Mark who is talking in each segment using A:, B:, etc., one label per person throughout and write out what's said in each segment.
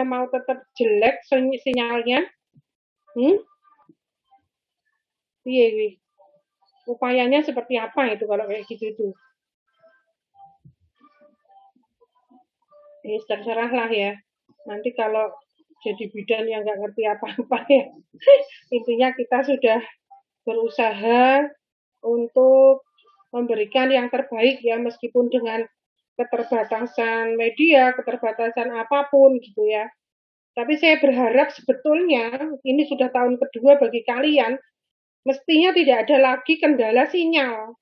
A: mau tetap jelek sinyalnya? Iya, upayanya seperti apa itu kalau kayak gitu itu? Ya, terserah lah ya. Nanti kalau jadi bidan yang nggak ngerti apa-apa ya. Intinya kita sudah berusaha untuk memberikan yang terbaik ya, meskipun dengan keterbatasan media, keterbatasan apapun gitu ya. Tapi saya berharap sebetulnya ini sudah tahun kedua bagi kalian, mestinya tidak ada lagi kendala sinyal.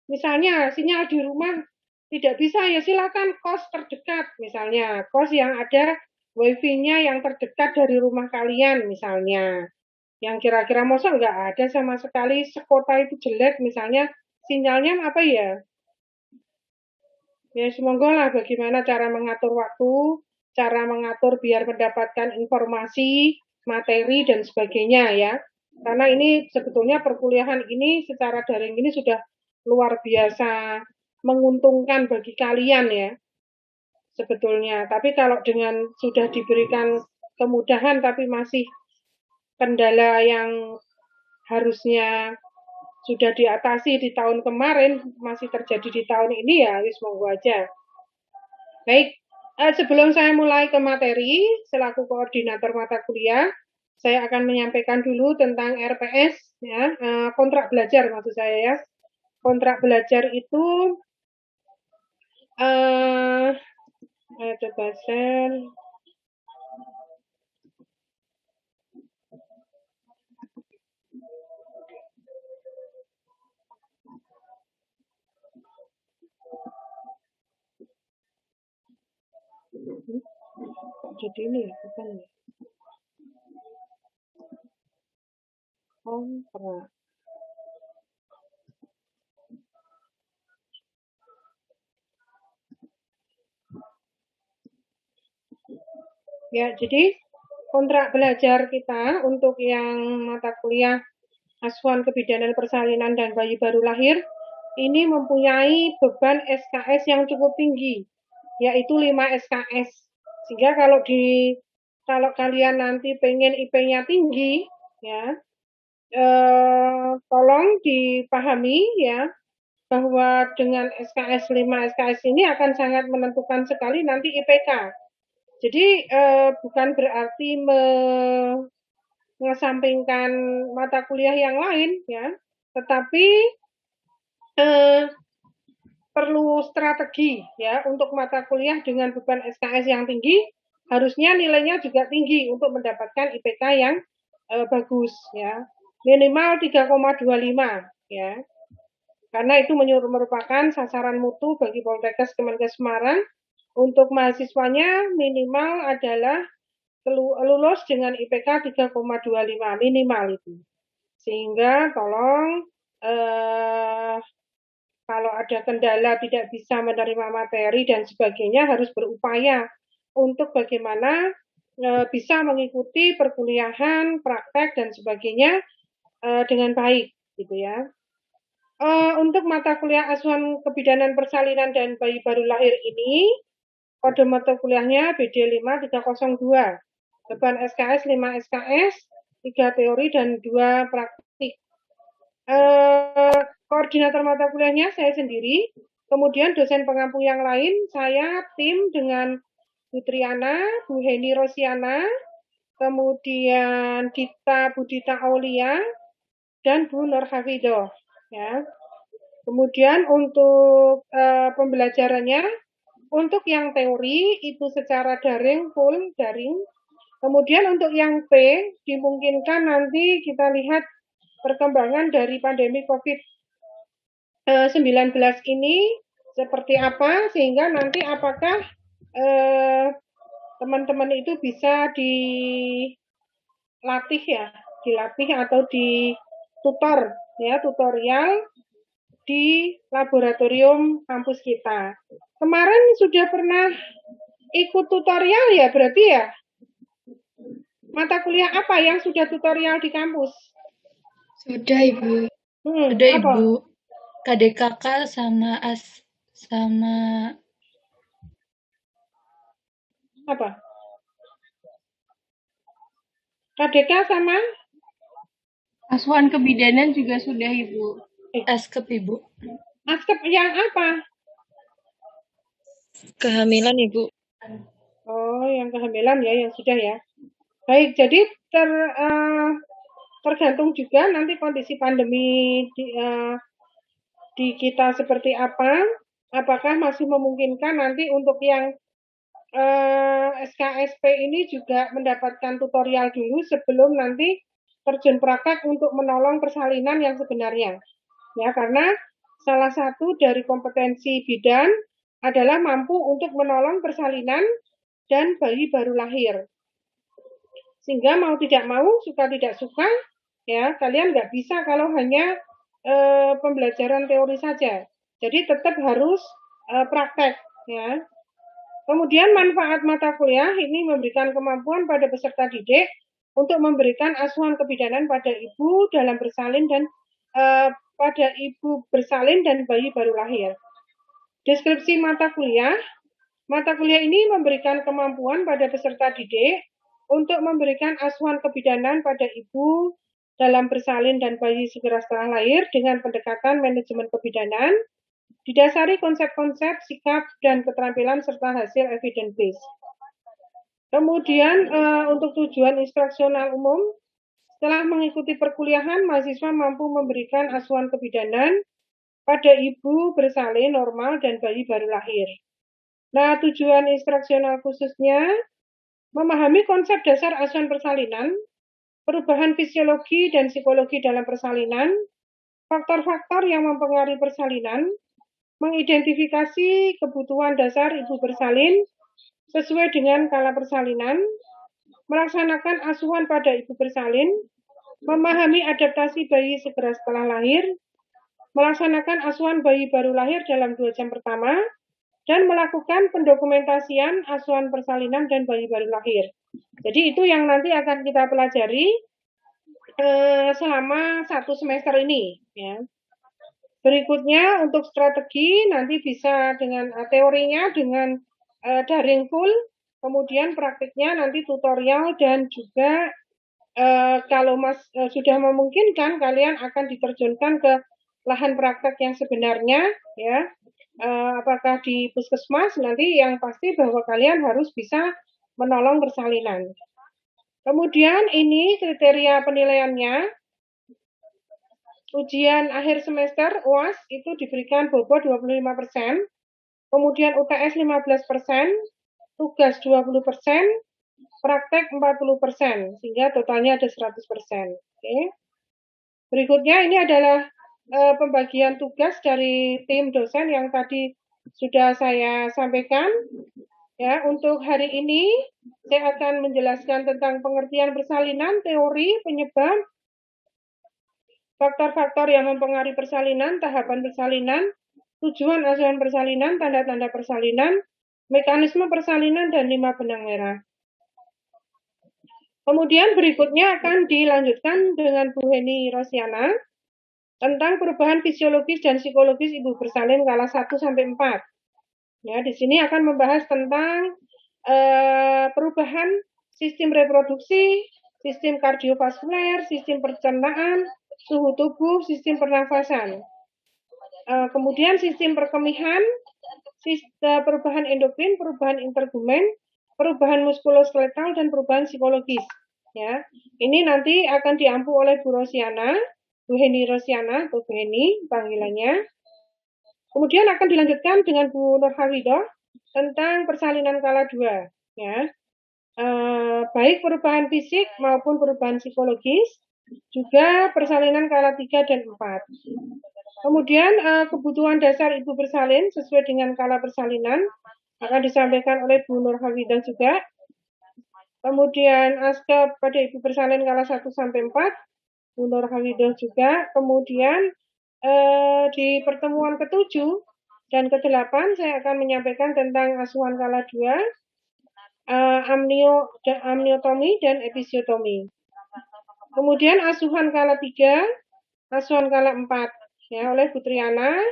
A: Misalnya sinyal di rumah tidak bisa, ya silakan kos terdekat, misalnya kos yang ada wifi-nya yang terdekat dari rumah kalian misalnya. Yang kira-kira masa nggak ada sama sekali, sekota itu jelek misalnya sinyalnya apa ya? Ya semoga lah bagaimana cara mengatur waktu, cara mengatur biar mendapatkan informasi, materi dan sebagainya ya. Karena ini sebetulnya perkuliahan ini secara daring ini sudah luar biasa menguntungkan bagi kalian ya sebetulnya. Tapi kalau dengan sudah diberikan kemudahan tapi masih kendala yang harusnya sudah diatasi di tahun kemarin masih terjadi di tahun ini, ya wis monggo aja. Baik, sebelum saya mulai ke materi selaku koordinator mata kuliah, saya akan menyampaikan dulu tentang RPS ya, kontrak belajar maksud saya ya. Kontrak belajar itu coba share. Jadi ini ya, bukan ya? Kontrak. Ya, jadi kontrak belajar kita untuk yang mata kuliah Asuhan Kebidanan Persalinan dan Bayi Baru Lahir ini mempunyai beban SKS yang cukup tinggi, yaitu 5 SKS. Sehingga kalau kalian nanti pengen IP-nya tinggi, ya, tolong dipahami ya bahwa dengan SKS 5 SKS ini akan sangat menentukan sekali nanti IPK. Jadi bukan berarti mengesampingkan mata kuliah yang lain ya, tetapi perlu strategi ya untuk mata kuliah dengan beban SKS yang tinggi, harusnya nilainya juga tinggi untuk mendapatkan IPK yang bagus ya, minimal 3,25 ya, karena itu merupakan sasaran mutu bagi Poltekkes Kemenkes Semarang. Untuk mahasiswanya minimal adalah lulus dengan IPK 3,25 minimal itu. Sehingga tolong kalau ada kendala tidak bisa menerima materi dan sebagainya harus berupaya untuk bagaimana bisa mengikuti perkuliahan, praktek dan sebagainya dengan baik gitu ya. Untuk mata kuliah Asuhan Kebidanan Persalinan dan Bayi Baru Lahir ini kode mata kuliahnya BD 5302. Beban SKS 5 SKS, 3 teori dan 2 praktik. Koordinator mata kuliahnya saya sendiri, kemudian dosen pengampu yang lain, saya tim dengan Bu Triana, Bu Heni Rosiana, kemudian Dita Budita Aulia, dan Bu Nur Hafidoh. Ya. Kemudian untuk pembelajarannya, untuk yang teori itu secara daring, full daring. Kemudian untuk yang P, dimungkinkan nanti kita lihat perkembangan dari pandemi COVID-19 ini seperti apa, sehingga nanti apakah teman-teman itu bisa dilatih atau ditutor ya, tutorial di laboratorium kampus kita. Kemarin sudah pernah ikut tutorial ya berarti ya? Mata kuliah apa yang sudah tutorial di kampus?
B: Sudah, Ibu. Sudah,
A: apa?
B: Ibu. KDKK sama
A: apa? KDK sama?
B: Asuhan kebidanan juga sudah, Ibu. Askep, Ibu.
A: Askep yang apa?
B: Kehamilan, Ibu.
A: Oh, yang kehamilan ya, yang sudah ya. Baik, jadi tergantung juga nanti kondisi pandemi di kita seperti apa. Apakah masih memungkinkan nanti untuk yang SKSP ini juga mendapatkan tutorial dulu sebelum nanti terjun praktek untuk menolong persalinan yang sebenarnya. Ya, karena salah satu dari kompetensi bidan adalah mampu untuk menolong persalinan dan bayi baru lahir. Sehingga mau tidak mau, suka tidak suka, ya kalian nggak bisa kalau hanya pembelajaran teori saja. Jadi tetap harus praktek, ya. Kemudian manfaat mata kuliah ini memberikan kemampuan pada peserta didik untuk memberikan asuhan kebidanan pada ibu dalam bersalin dan pada ibu bersalin dan bayi baru lahir. Deskripsi mata kuliah ini memberikan kemampuan pada peserta didik untuk memberikan asuhan kebidanan pada ibu dalam bersalin dan bayi segera setelah lahir dengan pendekatan manajemen kebidanan, didasari konsep-konsep, sikap, dan keterampilan serta hasil evidence base. Kemudian untuk tujuan instruksional umum, setelah mengikuti perkuliahan, mahasiswa mampu memberikan asuhan kebidanan pada ibu bersalin normal dan bayi baru lahir. Nah, tujuan instruksional khususnya memahami konsep dasar asuhan persalinan, perubahan fisiologi dan psikologi dalam persalinan, faktor-faktor yang mempengaruhi persalinan, mengidentifikasi kebutuhan dasar ibu bersalin sesuai dengan kala persalinan, melaksanakan asuhan pada ibu bersalin, memahami adaptasi bayi segera setelah lahir, melaksanakan asuhan bayi baru lahir dalam 2 jam pertama, dan melakukan pendokumentasian asuhan persalinan dan bayi baru lahir. Jadi itu yang nanti akan kita pelajari selama 1 semester ini, ya. Berikutnya untuk strategi nanti bisa dengan teorinya dengan daring full, kemudian praktiknya nanti tutorial dan juga kalau sudah memungkinkan kalian akan diterjunkan ke lahan praktek yang sebenarnya, ya. Apakah di puskesmas nanti yang pasti bahwa kalian harus bisa menolong persalinan. Kemudian ini kriteria penilaiannya. Ujian akhir semester UAS itu diberikan bobot 25%, kemudian UTS 15%, tugas 20%, praktek 40%, sehingga totalnya ada 100%. Oke. Berikutnya ini adalah pembagian tugas dari tim dosen yang tadi sudah saya sampaikan. Ya, untuk hari ini saya akan menjelaskan tentang pengertian persalinan, teori, penyebab, faktor-faktor yang mempengaruhi persalinan, tahapan persalinan, tujuan asuhan persalinan, tanda-tanda persalinan, mekanisme persalinan, dan 5 benang merah. Kemudian berikutnya akan dilanjutkan dengan Bu Heni Rosiana tentang perubahan fisiologis dan psikologis ibu bersalin skala 1-4. Ya, di sini akan membahas tentang perubahan sistem reproduksi, sistem kardiovaskuler, sistem pencernaan, suhu tubuh, sistem pernafasan. Kemudian sistem perkemihan, perubahan endokrin, perubahan intergumen, perubahan muskuloskeletal, dan perubahan psikologis. Ya, ini nanti akan diampu oleh Bu Rosiana, Bu Heni Rosiana atau Bu Heni panggilannya. Kemudian akan dilanjutkan dengan Bu Nurhawidoh tentang persalinan skala 2. Ya, baik perubahan fisik maupun perubahan psikologis, juga persalinan skala 3 dan 4. Kemudian kebutuhan dasar ibu bersalin sesuai dengan skala persalinan akan disampaikan oleh Bu Nurhawidoh juga. Kemudian askep pada ibu bersalin skala 1-4, Bu Nurhawidoh juga. Kemudian di pertemuan ke-7 dan ke-8 saya akan menyampaikan tentang asuhan skala 2, amniotomi dan episiotomi. Kemudian asuhan skala 3, asuhan skala 4 ya oleh Bu Triana,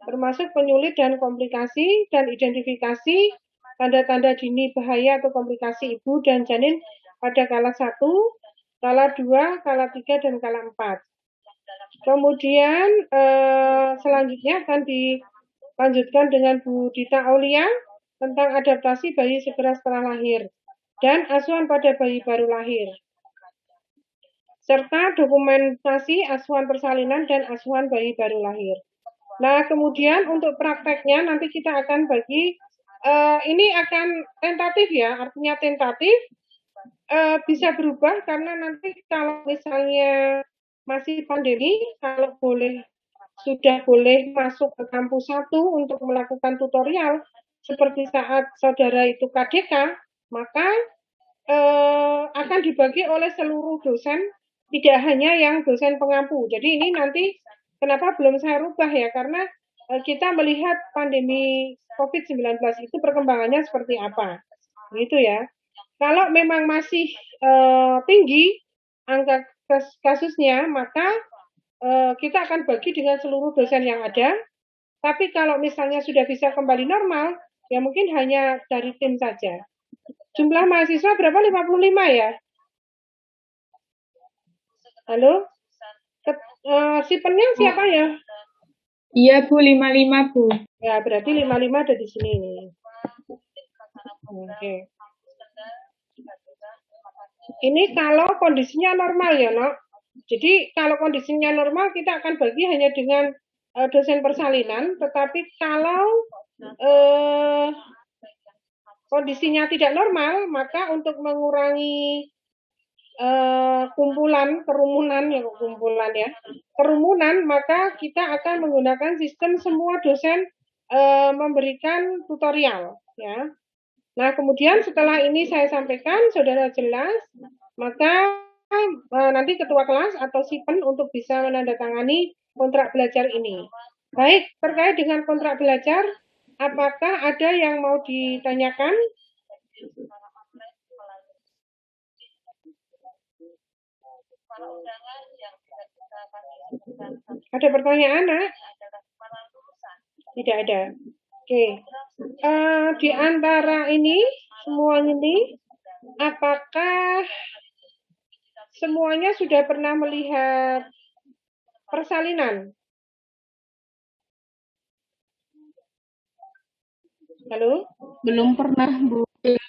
A: termasuk penyulit dan komplikasi dan identifikasi tanda-tanda dini bahaya atau komplikasi ibu dan janin pada skala 1, Kala 2, Kala 3, dan Kala 4. Kemudian selanjutnya akan dilanjutkan dengan Bu Dita Aulia tentang adaptasi bayi segera setelah lahir dan asuhan pada bayi baru lahir, serta dokumentasi asuhan persalinan dan asuhan bayi baru lahir. Nah, kemudian untuk prakteknya nanti kita akan bagi, ini akan tentatif ya, artinya tentatif, bisa berubah karena nanti kalau misalnya masih pandemi, kalau sudah boleh masuk ke kampus 1 untuk melakukan tutorial, seperti saat saudara itu KDK, maka akan dibagi oleh seluruh dosen, tidak hanya yang dosen pengampu. Jadi ini nanti kenapa belum saya rubah ya, karena kita melihat pandemi COVID-19 itu perkembangannya seperti apa, gitu ya. Kalau memang masih tinggi angka kasusnya, maka kita akan bagi dengan seluruh dosen yang ada. Tapi kalau misalnya sudah bisa kembali normal, ya mungkin hanya dari tim saja. Jumlah mahasiswa berapa? 55 ya? Halo? Si Pening siapa ya?
B: Iya Bu, 55 Bu.
A: Ya, berarti 55 ada di sini nih. Oke. Ini kalau kondisinya normal ya, Nok. Jadi kalau kondisinya normal kita akan bagi hanya dengan dosen persalinan, tetapi kalau kondisinya tidak normal, maka untuk mengurangi kerumunan, maka kita akan menggunakan sistem semua dosen memberikan tutorial, ya. Nah, kemudian setelah ini saya sampaikan, saudara jelas, maka nanti ketua kelas atau SIPEN untuk bisa menandatangani kontrak belajar ini. Baik, terkait dengan kontrak belajar, apakah ada yang mau ditanyakan? Ada pertanyaan, Nak? Tidak ada. Oke. Di antara ini, semua ini, apakah semuanya sudah pernah melihat persalinan? Halo?
B: Belum pernah Bu.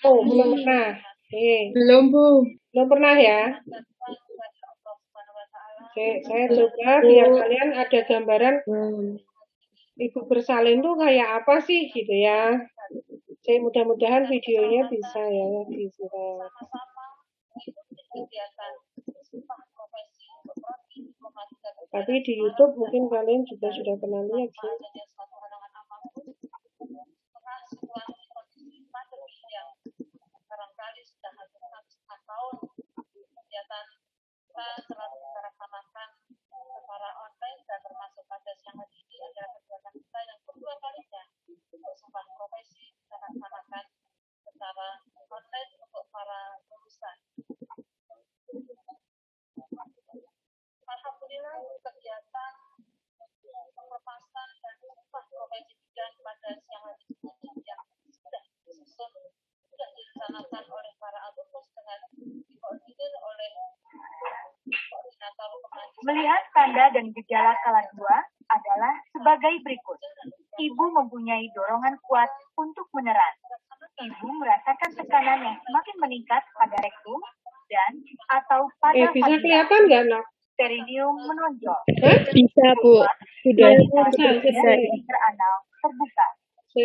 A: Oh, belum pernah. Oke.
B: Belum Bu.
A: Belum pernah ya? Oke, saya coba biar kalian ada gambaran ibu bersalin tuh kayak apa sih gitu ya. Saya mudah-mudahan videonya bisa ya disurat. Tapi di YouTube mungkin kalian juga sudah pernah lihat sih.
C: Melihat tanda dan gejala kala 2 adalah sebagai berikut. Ibu mempunyai dorongan kuat untuk meneran. Ibu merasakan tekanan yang semakin meningkat pada rektum dan atau pada
A: bisa kelihatan nggak, Nak?
C: Perineum menonjol.
B: Bisa Bu. Sudah
C: bisa. Anal terbuka.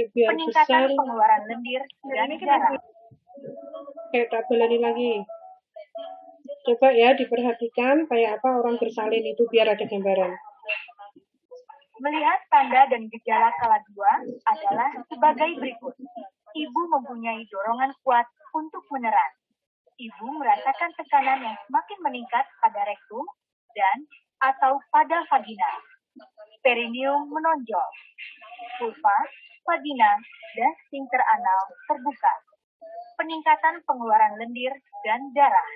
C: Peningkatan pengeluaran lendir dan darah.
A: Kayak tabel lagi. Coba ya diperhatikan kayak apa orang bersalin itu biar ada gambaran.
C: Melihat tanda dan gejala kala 2 adalah sebagai berikut. Ibu mempunyai dorongan kuat untuk meneran. Ibu merasakan tekanan yang semakin meningkat pada rektum dan atau pada vagina. Perineum menonjol. Vulva, vagina, dan sphincter anal terbuka. Peningkatan pengeluaran lendir dan darah.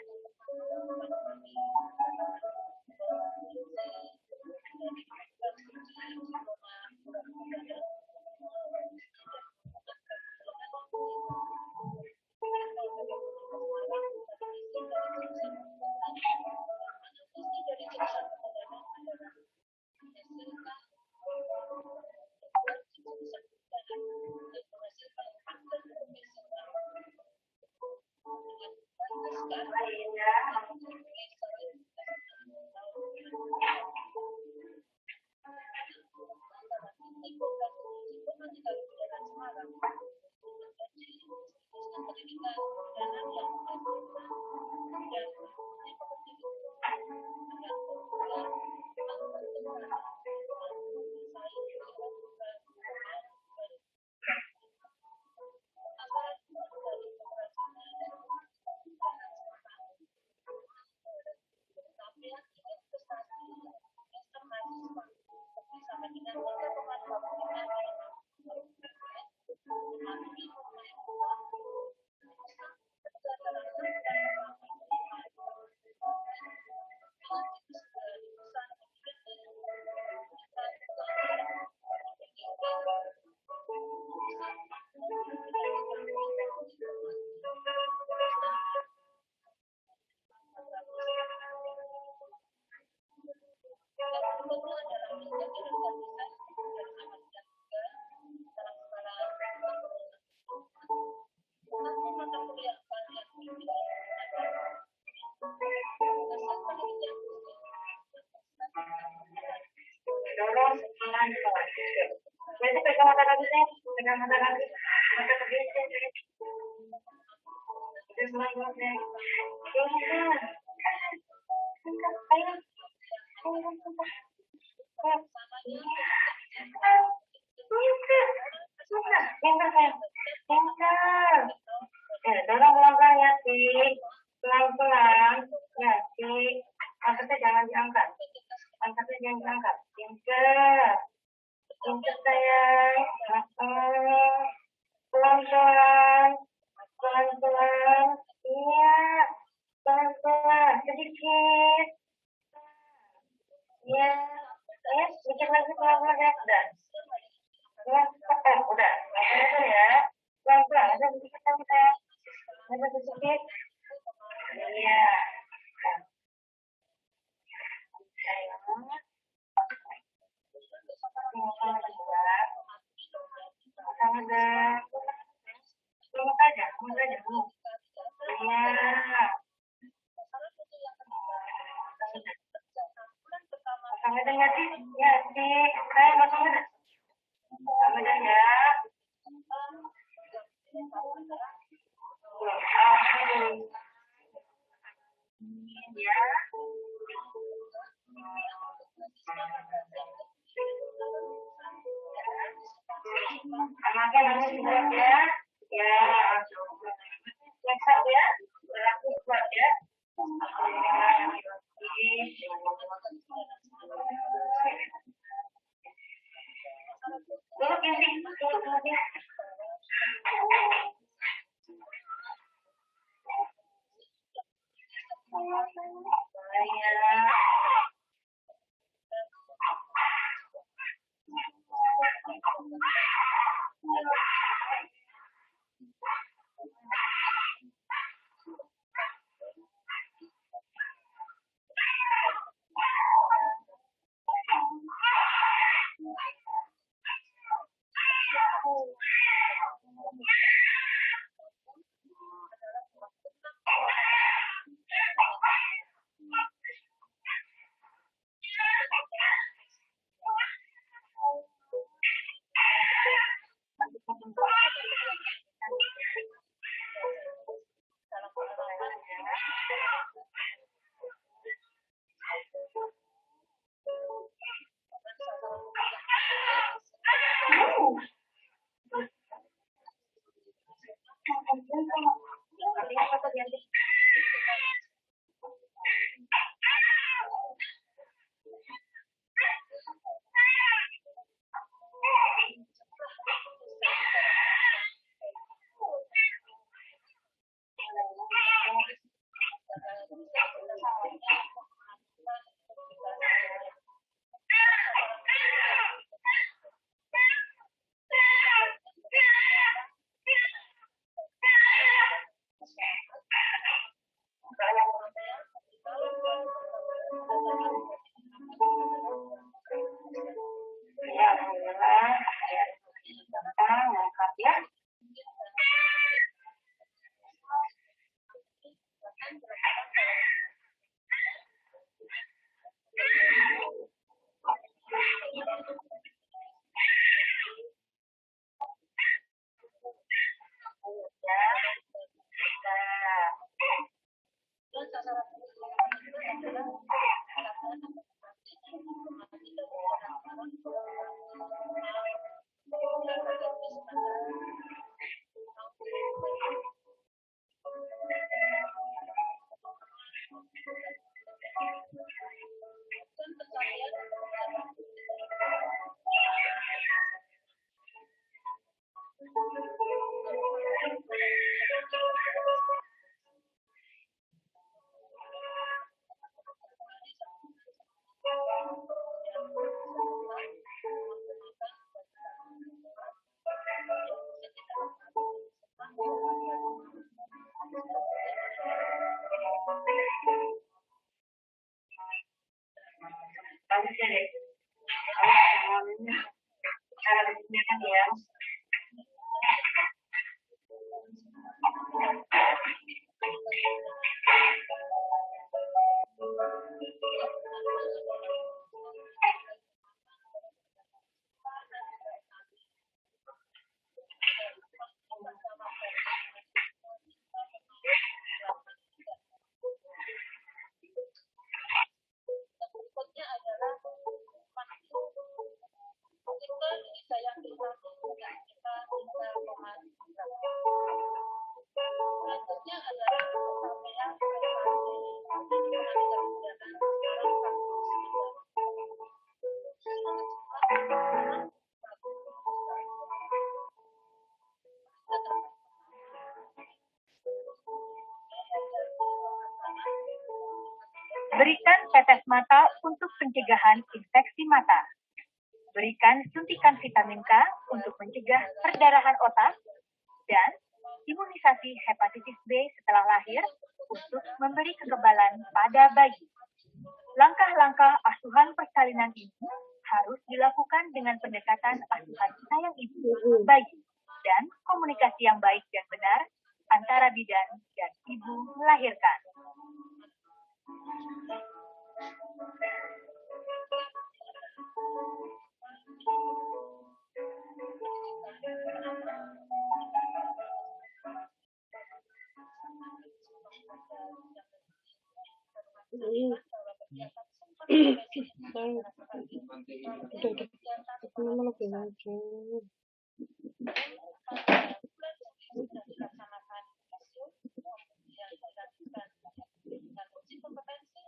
C: Dorong pelan-pelan. Berarti pegang mata kakinya, pegang mata kaki, mata kaki ini. Terus pelan-pelan. Ayo. Pintar, sayang. Pintar. Dorong pelan-pelan ya, Ci. Pelan-pelan. Ya, Ci. Angkatnya jangan diangkat. Angkatnya jangan diangkat. Pintar. Pintar, sayang. Pelan-pelan. Pelan-pelan. Iya. Pelan-pelan. Sedikit. Iya. Sedikit lagi pelan-pelan ya. Udah. Udah. Pelan-pelan ya. Pelan-pelan. Ada sedikit lagi. Ada sedikit. Iya. Sayang. Sama kedua. Sama kedua. Peluk aja. Peluk aja. Peluk. Iya. Pasang badan ya, Ci. Ya, Ci. Saya pasang badan. Pasang badan ya. Ya. Anaknya nangis juga ya. Ya. Yang satu ya. Berlaku kuat ya. Duduk ya, Ci. Duduk ya. Ya, alhamdulillah. Ngangkat ya. Berikan tetes mata untuk pencegahan infeksi mata. Berikan suntikan vitamin K untuk mencegah perdarahan otak dan imunisasi hepatitis B setelah lahir untuk memberi kekebalan pada bayi. Langkah-langkah asuhan persalinan ini harus dilakukan dengan pendekatan asuhan sayang ibu, bayi, dan komunikasi yang baik dan benar antara bidan dan ibu melahirkan.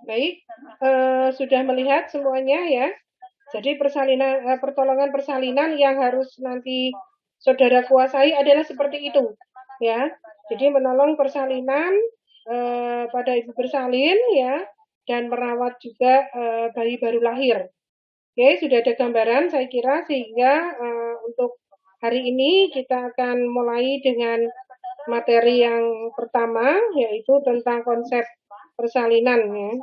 A: Baik, sudah melihat semuanya ya. Jadi pertolongan persalinan yang harus nanti saudara kuasai adalah seperti itu, ya. Jadi menolong persalinan pada ibu bersalin, ya, dan merawat juga bayi baru lahir. Oke, sudah ada gambaran saya kira, sehingga untuk hari ini kita akan mulai dengan materi yang pertama, yaitu tentang konsep persalinan, ya,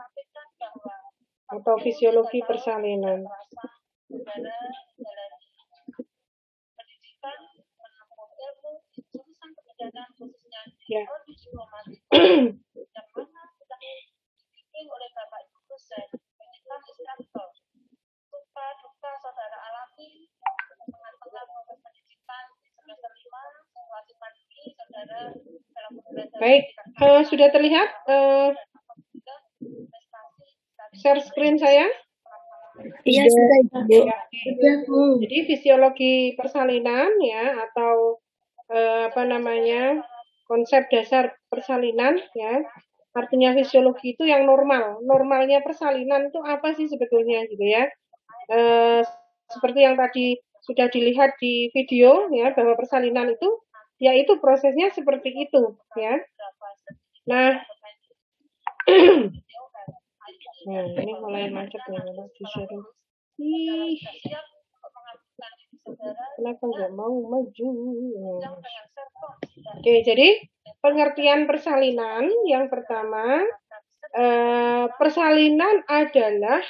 A: atau fisiologi persalinan. Ya. Baik, sudah terlihat share screen saya?
B: Iya, sudah, Bu.
A: Ya, jadi fisiologi persalinan, ya, atau konsep dasar persalinan, ya. Artinya fisiologi itu yang normal. Normalnya persalinan itu apa sih sebetulnya, gitu ya? Seperti yang tadi sudah dilihat di video, ya, bahwa persalinan itu yaitu prosesnya seperti itu, ya. Nah, ini mulai macet nih, di sharing. Kenapa nggak mau maju? Oke, jadi pengertian persalinan yang pertama, persalinan adalah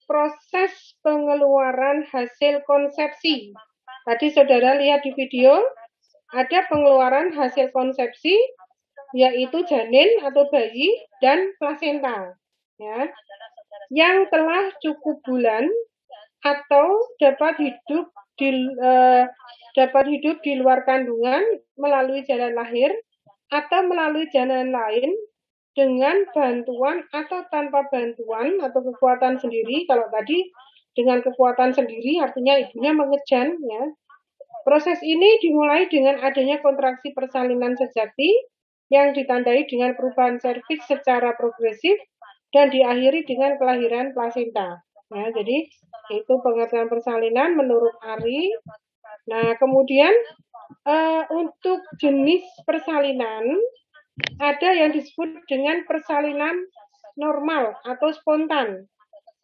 A: proses pengeluaran hasil konsepsi. Tadi saudara lihat di video, ada pengeluaran hasil konsepsi, yaitu janin atau bayi dan plasenta, ya, yang telah cukup bulan atau dapat hidup di luar kandungan melalui jalan lahir atau melalui jalan lain dengan bantuan atau tanpa bantuan atau kekuatan sendiri. Kalau tadi dengan kekuatan sendiri artinya ibunya mengejan ya. Proses ini dimulai dengan adanya kontraksi persalinan sejati yang ditandai dengan perubahan serviks secara progresif dan diakhiri dengan kelahiran plasenta. Nah, jadi itu pengertian persalinan menurut Ari. Nah, kemudian untuk jenis persalinan ada yang disebut dengan persalinan normal atau spontan.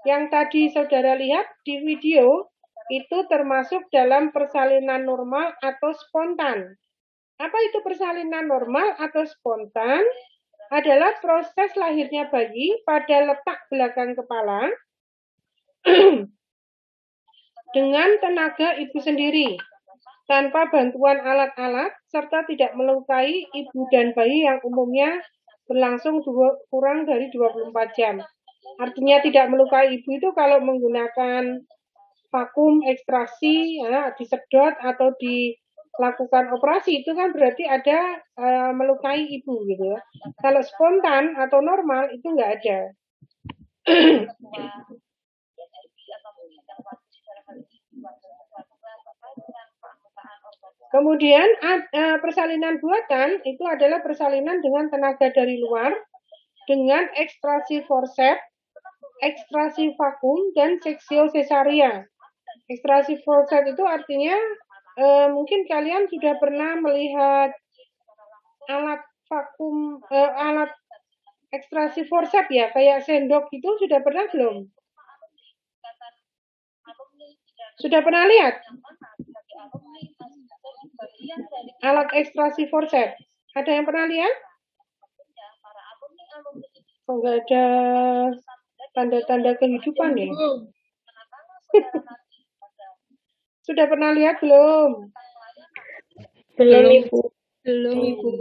A: Yang tadi saudara lihat di video itu termasuk dalam persalinan normal atau spontan. Apa itu persalinan normal atau spontan? Adalah proses lahirnya bayi pada letak belakang kepala dengan tenaga ibu sendiri, tanpa bantuan alat-alat, serta tidak melukai ibu dan bayi yang umumnya berlangsung kurang dari 24 jam. Artinya tidak melukai ibu itu kalau menggunakan vakum ekstraksi, ya, disedot atau dilakukan operasi itu kan berarti ada melukai ibu gitu ya. Kalau spontan atau normal itu nggak ada. Kemudian persalinan buatan itu adalah persalinan dengan tenaga dari luar dengan ekstrasi forceps, ekstrasi vakum, dan seksio cesaria. Ekstrasi forceps itu artinya mungkin kalian sudah pernah melihat alat vakum, alat ekstrasi forceps ya, kayak sendok itu sudah pernah belum? Sudah pernah lihat? Alat ekstrasi forceps. Ada yang pernah lihat? Oh, nggak ada tanda-tanda kehidupan ya? Sudah pernah lihat belum?
B: Belum, Ibu. Belum, Ibu.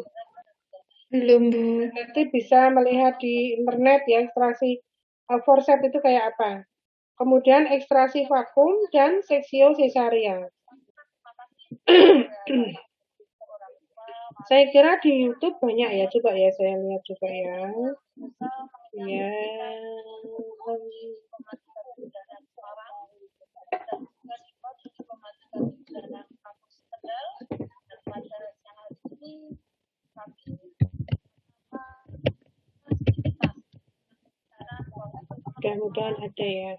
B: Belum, Bu.
A: Nanti bisa melihat di internet ya, ekstraksi forceps itu kayak apa. Kemudian ekstraksi vakum dan seksio cesaria. Saya kira di YouTube banyak ya, coba ya saya lihat juga ya. Ya. Mudah-mudahan ada ya.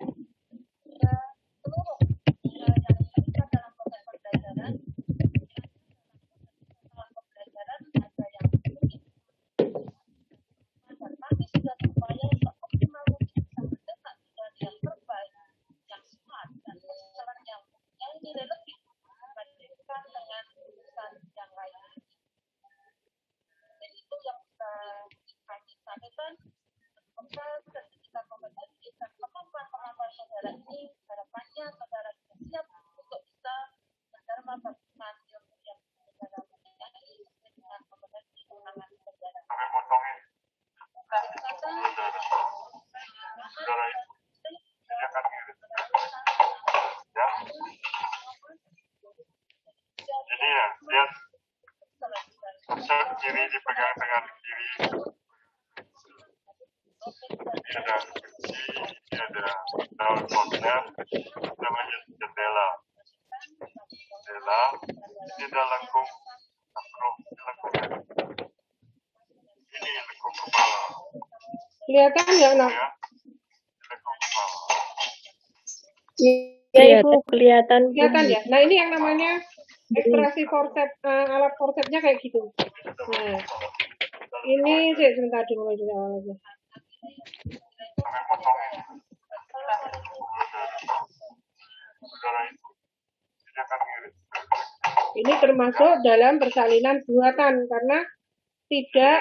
D: Jadi ya, lihat kiri dipegang tangan kiri. Ini ada kunci, ini ada daun konsep, namanya jendela. Jendela, ini ada lengkung sakrum, ini lengkung kepala.
A: Kelihatan nggak, Nak?
D: Ya, lengkung kepala.
B: Ya, Ibu, kelihatan.
A: Kelihatan ya? Nah, ini yang namanya ekstraksi forceps, alat forcepsnya kayak gitu. Nah, ini sebentar dulu aja awalnya.
D: Sampai potongin. Saudara itu, dia akan ngirit.
A: Ini termasuk dalam persalinan buatan karena tidak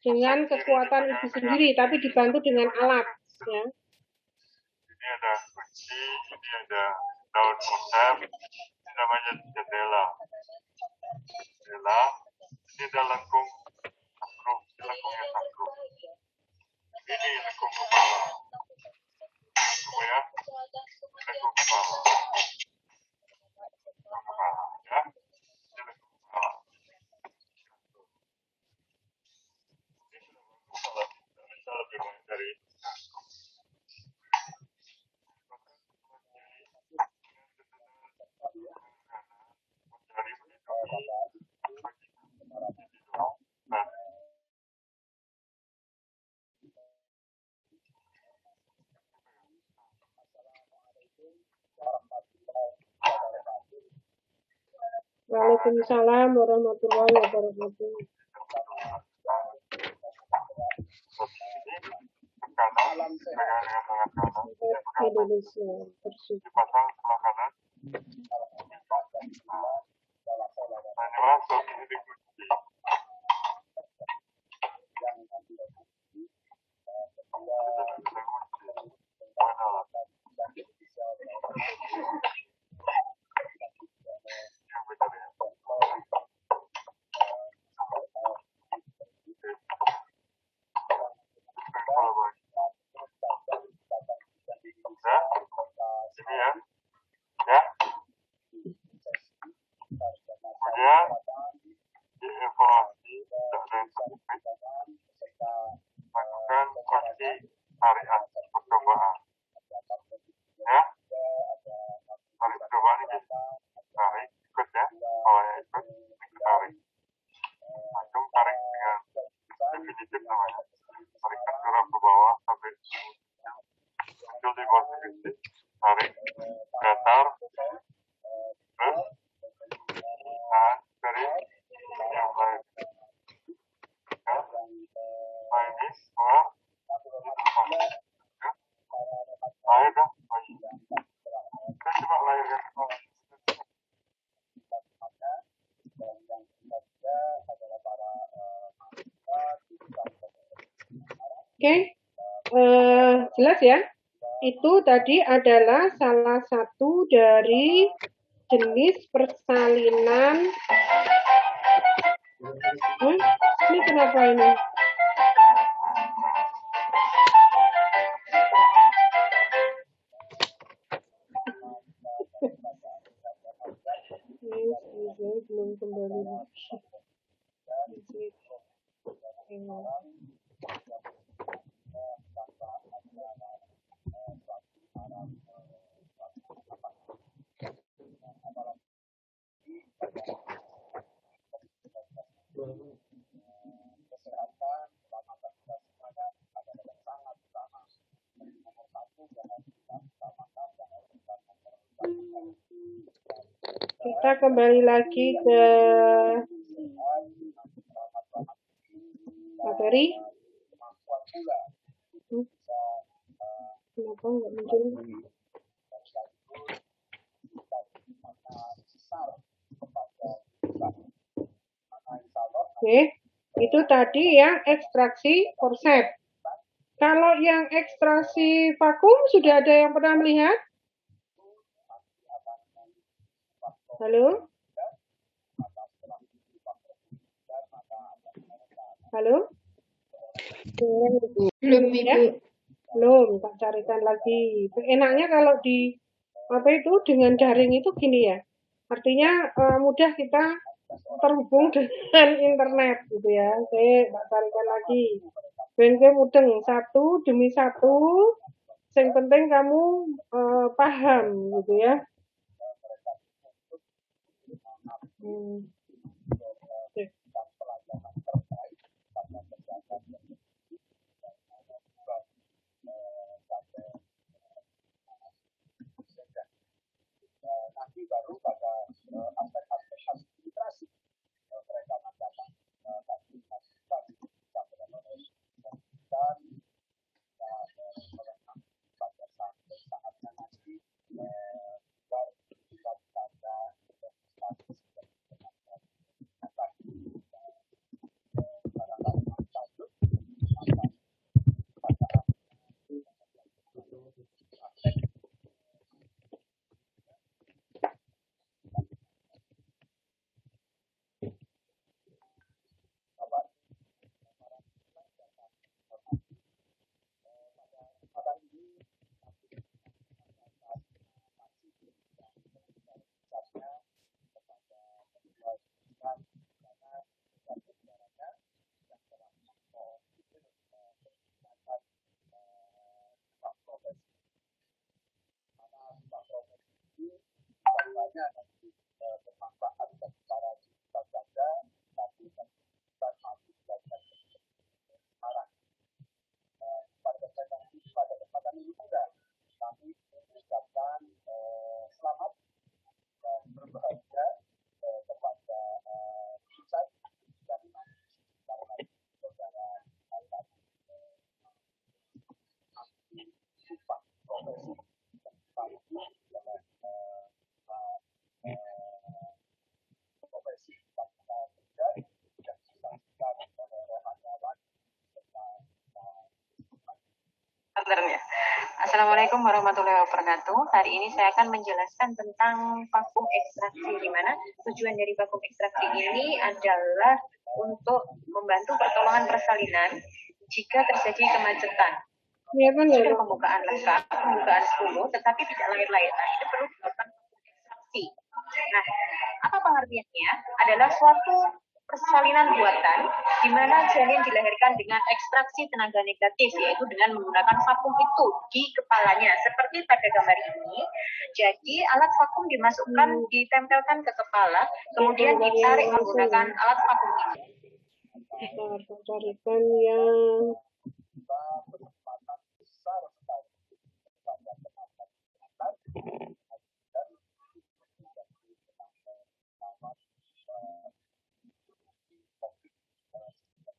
A: dengan kekuatan ibu sendiri, tapi dibantu dengan alat. Ya.
D: Ini ada kunci, ini ada daun konsep, ini namanya jendela. Jendela, ini ada lengkung sakrum, lengkungnya sakrum. Ini lengkung kepala. Tunggu ya, lengkung kepala. Lengkung kepala, ya. Ini lengkung kepala.
A: Waalaikumsalam warahmatullahi wabarakatuh.
D: Kanan, pegang dengan tangan kanan,
A: Indonesia bersih.
D: dipasang sebelah kanan. Nah, ini masuk, ini dikunci. Ini ya, ya. Kemudian dievaluasi dan lakukan kunci harian percobaan. Ya, hari percobaan ini tarik, ikut ya, kalau yang ikut, tarik. Langsung tarik dengan definitif namanya. Tarikkan gerak ke bawah sampai muncul di bawah sedikit. Tarik, datar, terus tahan dari yang lain. Ya, nah ini semua ditemukan. Ya, lahir dah, bayi. Kita coba lahirkan.
A: Oke, jelas ya. Itu tadi adalah salah satu dari jenis persalinan. Ini kenapa ini? Belum kembali lagi. Kita kembali lagi ke materi. Kenapa nggak muncul? Oke, itu tadi yang ekstraksi forceps. Kalau yang ekstraksi vakum sudah ada yang pernah melihat? Halo? Halo?
B: Belum, Ibu.
A: Ya? Belum, tak carikan lagi. Enaknya kalau di apa itu dengan daring itu gini ya. Artinya mudah kita terhubung dengan internet gitu ya. Oke, tak carikan lagi. Bengke mudeng satu demi satu. Yang penting kamu paham gitu ya. Oke.
E: Nanti baru pada aspek-aspek administrasi mereka mengatakan saatnya nanti baru kita tanda bermanfaat bagi para pekerja, tapi pada kesempatan ini juga kami mengucapkan selamat dan berbahagia
F: sebenarnya. Assalamualaikum warahmatullahi wabarakatuh. Hari ini saya akan menjelaskan tentang vakum ekstraksi, di mana tujuan dari vakum ekstraksi ini adalah untuk membantu pertolongan persalinan jika terjadi kemacetan.
A: Iya kan ya,
F: Sudah pembukaan lengkap, pembukaan 10, tetapi tidak lahir-lahir. Nah, itu perlu dilakukan ekstraksi. Nah, apa pengertiannya? Adalah suatu persalinan buatan di mana janin dilahirkan dengan ekstraksi tenaga negatif, yaitu dengan menggunakan vakum itu di kepalanya, seperti pada gambar ini. Jadi alat vakum dimasukkan, ditempelkan ke kepala, kemudian ditarik menggunakan alat vakum ini.
A: kita carikan yang
E: kita berkesempatan besar sekali kepada tenaga kesehatan dan menjadi tenaga perawat COVID-19,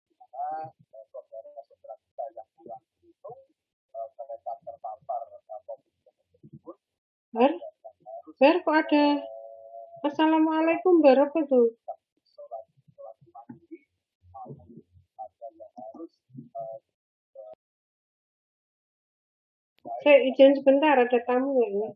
E: di mana saudara-saudara kita yang pulang itu mereka terpapar COVID-19 tersebut
A: Ber, Ber kok ada Assalamualaikum Ber apa tuh?
E: isolasi mandiri maupun ada yang harus
A: Saya izin sebentar ada tamu ya.